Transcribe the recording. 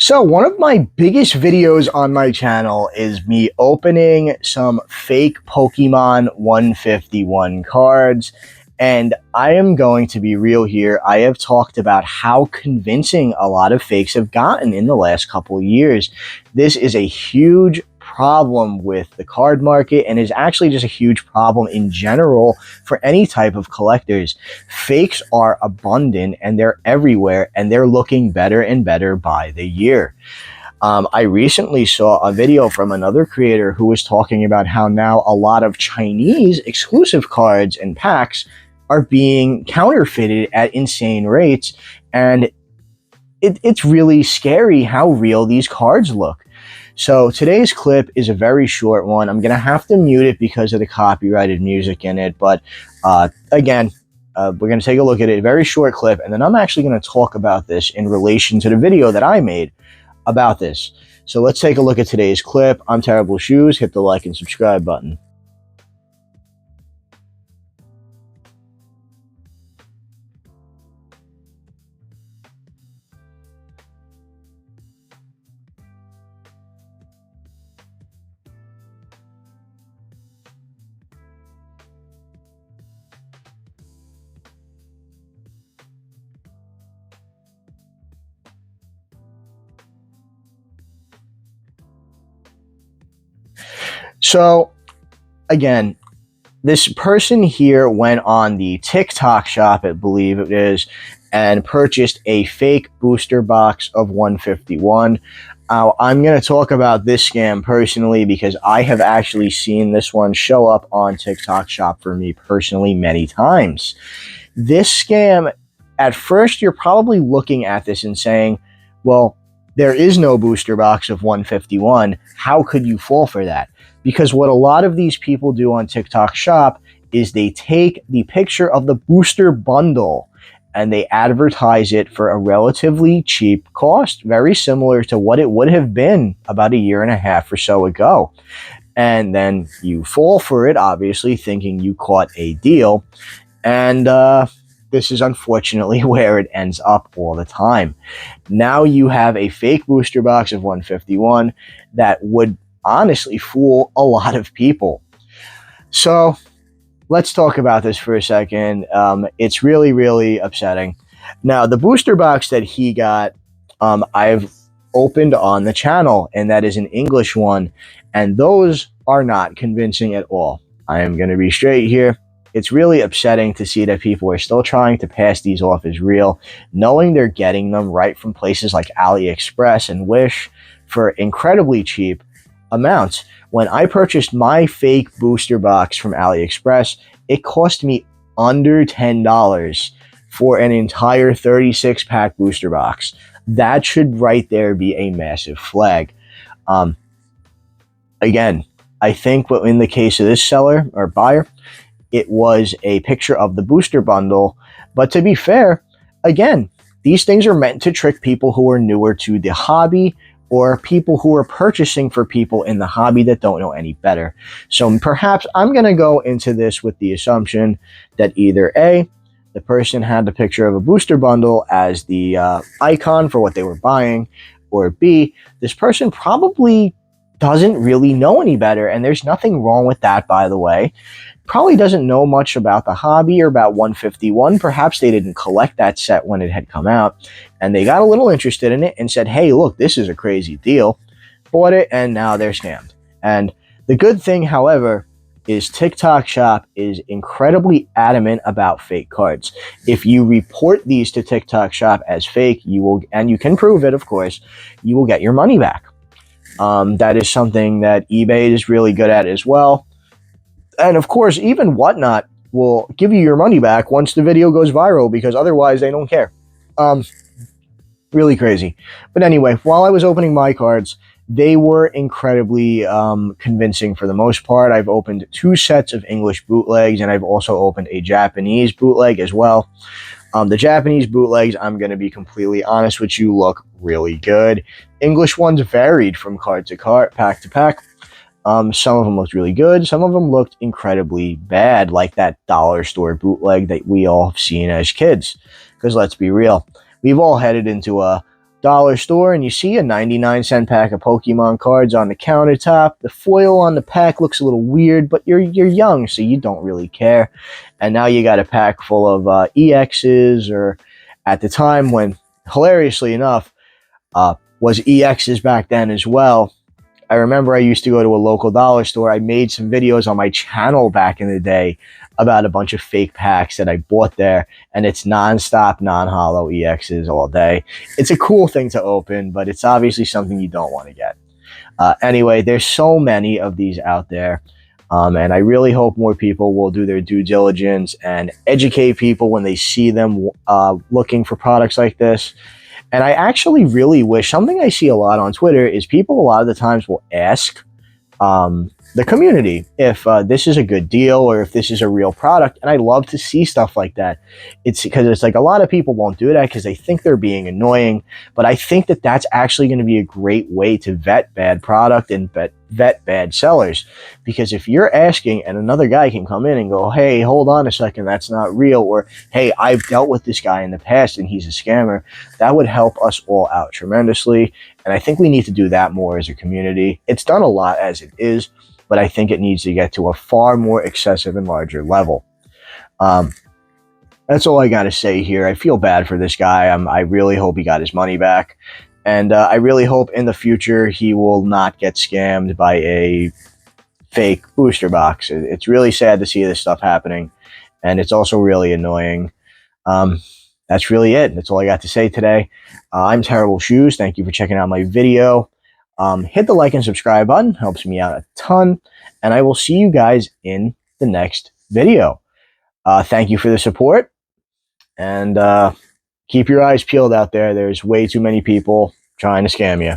So one of my biggest videos on my channel is me opening some fake Pokemon 151 cards. And I am going to be real here. I have talked about how convincing a lot of fakes have gotten in the last couple of years. This is a huge problem with the card market and is actually just a huge problem in general for any type of collectors. Fakes are abundant and they're everywhere, and they're looking better and better by the year. I recently saw a video from another creator who was talking about how now a lot of Chinese exclusive cards and packs are being counterfeited at insane rates, and it's really scary how real these cards look. So today's clip is a very short one. I'm going to have to mute it because of the copyrighted music in it. But again, we're going to take a look at it, a very short clip, and then I'm actually going to talk about this in relation to the video that I made about this. So let's take a look at today's clip. I'm Terrible Shoes. Hit the like and subscribe button. So again, this person here went on the TikTok shop, I believe it is, and purchased a fake booster box of 151. I'm going to talk about this scam personally because I have actually seen this one show up on TikTok shop for me personally many times. This scam, at first you're probably looking at this and saying, well, there is no booster box of 151. How could you fall for that? Because what a lot of these people do on TikTok shop is they take the picture of the booster bundle and they advertise it for a relatively cheap cost, very similar to what it would have been about a year and a half or so ago. And then you fall for it, obviously, thinking you caught a deal. And this is unfortunately where it ends up all the time. Now you have a fake booster box of 151 that would honestly fool a lot of people. So let's talk about this for a second. It's really, really upsetting. Now, the booster box that he got, I've opened on the channel, and that is an English one, and those are not convincing at all. I am going to be straight here. It's really upsetting to see that people are still trying to pass these off as real, knowing they're getting them right from places like Aliexpress and Wish for incredibly cheap amounts. When I purchased my fake booster box from Aliexpress, it cost me under $10 for an entire 36-pack booster box. That should right there be a massive flag. Again, I think in the case of this seller or buyer, it was a picture of the booster bundle. But to be fair, again, these things are meant to trick people who are newer to the hobby, or people who are purchasing for people in the hobby that don't know any better. So perhaps I'm going to go into this with the assumption that either A, the person had the picture of a booster bundle as the icon for what they were buying, or B, this person probably doesn't really know any better, and there's nothing wrong with that, by the way. Probably doesn't know much about the hobby or about 151. Perhaps they didn't collect that set when it had come out, and they got a little interested in it and said, hey, look, this is a crazy deal. Bought it, and now they're scammed. And the good thing, however, is TikTok shop is incredibly adamant about fake cards. If you report these to TikTok shop as fake, you will, and you can prove it, of course, you will get your money back. That is something that eBay is really good at as well. And of course, even Whatnot will give you your money back once the video goes viral, because otherwise they don't care. Really crazy. But anyway, while I was opening my cards, they were incredibly convincing for the most part. I've opened 2 sets of English bootlegs, and I've also opened a Japanese bootleg as well. The Japanese bootlegs, I'm going to be completely honest with you, look really good. English ones varied from card to card, pack to pack. Some of them looked really good. Some of them looked incredibly bad, like that dollar store bootleg that we all have seen as kids. Because let's be real, we've all headed into a dollar store and you see a 99-cent pack of Pokemon cards on the countertop. The foil on the pack looks a little weird, but you're young, so you don't really care. And now you got a pack full of EXs, or at the time when, hilariously enough, was EXs back then as well. I remember I used to go to a local dollar store. I made some videos on my channel back in the day about a bunch of fake packs that I bought there, and it's non-stop, non-hollow EXs all day. It's a cool thing to open, but it's obviously something you don't want to get. Anyway, there's so many of these out there, and I really hope more people will do their due diligence and educate people when they see them looking for products like this. And I actually really wish, something I see a lot on Twitter is people a lot of the times will ask the community if this is a good deal or if this is a real product. And I love to see stuff like that. It's because it's like a lot of people won't do that because they think they're being annoying. But I think that that's actually going to be a great way to vet bad product and vet bad sellers. Because if you're asking and another guy can come in and go, hey, hold on a second, that's not real, or hey, I've dealt with this guy in the past and he's a scammer, that would help us all out tremendously. And I think we need to do that more as a community. It's done a lot as it is, but I think it needs to get to a far more excessive and larger level. That's all I got to say here. I feel bad for this guy. I really hope he got his money back. And I really hope in the future he will not get scammed by a fake booster box. It's really sad to see this stuff happening. And it's also really annoying. That's really it. That's all I got to say today. I'm Terrible Shoes. Thank you for checking out my video. Hit the like and subscribe button. Helps me out a ton. And I will see you guys in the next video. Thank you for the support. And keep your eyes peeled out there. There's way too many people trying to scam you.